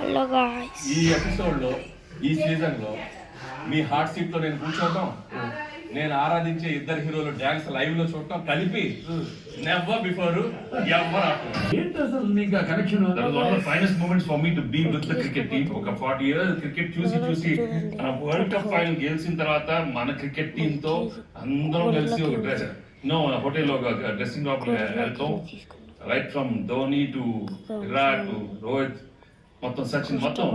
Hello guys, ఈ episode లో ఈ సీజన్ లో మీ హార్ట్ సీట్ లో నేను కూర్చోవటం, నేను ఆరాధించే ఇద్దరు హీరోలు డాన్స్ లైవ్ లో చూడటం కలిపి నెవర్ బిఫోర్ ఎవర్ ఆఫ్టర్. ఏంటి అసలు నీకు ఆ connection? That was one of the finest moments for me to be with the cricket team. ఒక 40 years క్రికెట్ చూసి మన వరల్డ్ కప్ ఫైనల్ గెలిచిన తర్వాత మన క్రికెట్ టీమ్ తో అందరం కలిసి ఒక డ్రెస్ హోటల్ లో డ్రెస్సింగ్ రూమ్ వెళ్తాం. Right from Dhoni to Virat to Rohit, మొత్తం సచిన్, మొత్తం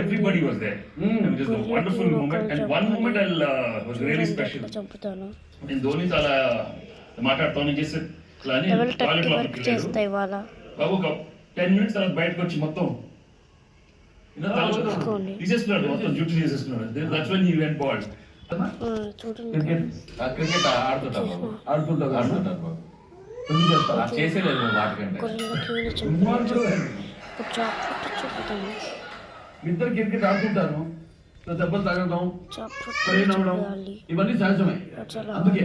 everybody was there. It was a wonderful moment and one moment was really special. నేను ధోని చాలా మాట్లాడుతాను చేసి టాయిలెట్ లోకి చేస్తాయి వాళ్ళ బాబు ఒక 10 minutes తర్వాత బయటకు వచ్చి మొత్తం తీసేస్తున్నాడు, మొత్తం జుట్టు తీసేస్తున్నాడు. That's when he went bald. చూడండి క్రికెట్ ఆడుతుంటారు బాబు, ఆడుకుంటావు ఆడుతుంటారు బాబు, ఎందుకు చేస్తావు? చేసేలేదు వాటికంటే. చూపుతాను ఇద్దరు క్రికెట్ ఆడుకుంటారు, దెబ్బలు తగలడం, ట్రైన్ అవ్వడం, ఇవన్నీ సహజమే. అందుకే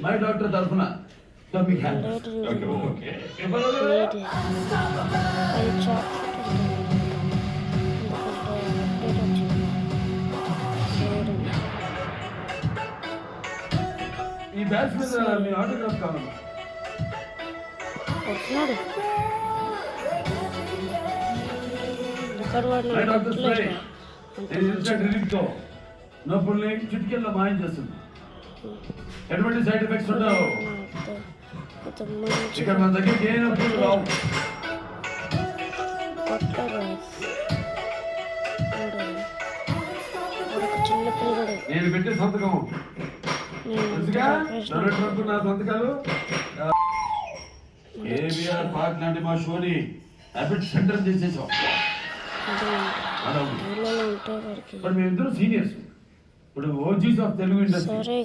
మై డాక్టర్ తరఫున మీకు హ్యాండ్ ఓకే ఓకే ఈ బ్యాచ్ మీద మీ ఆటోగ్రాఫ్ కావాలి. My doctor spray instant relief తో నొప్పుల్ని చిటికెల్లో మాయం చేస్తుంది. ఎటువంటి సైడ్ ఎఫెక్ట్స్ ఉండవు. ఇక్కడ మన దగ్గరికి ఏ నొప్పులు రావు. నేను పెట్టే సంతకం తెలుసుగా, డొనేట్ నా సంతకాలు. ఏబిఆర్ పార్క్ లాంటి మా షోని హ్యాబిట్ సెంటర్ చేసేసాం. మరి మేమిద్దరు సీనియర్స్, ఇప్పుడు ఓజీస్ ఆఫ్ తెలుగు ఇండస్ట్రీ.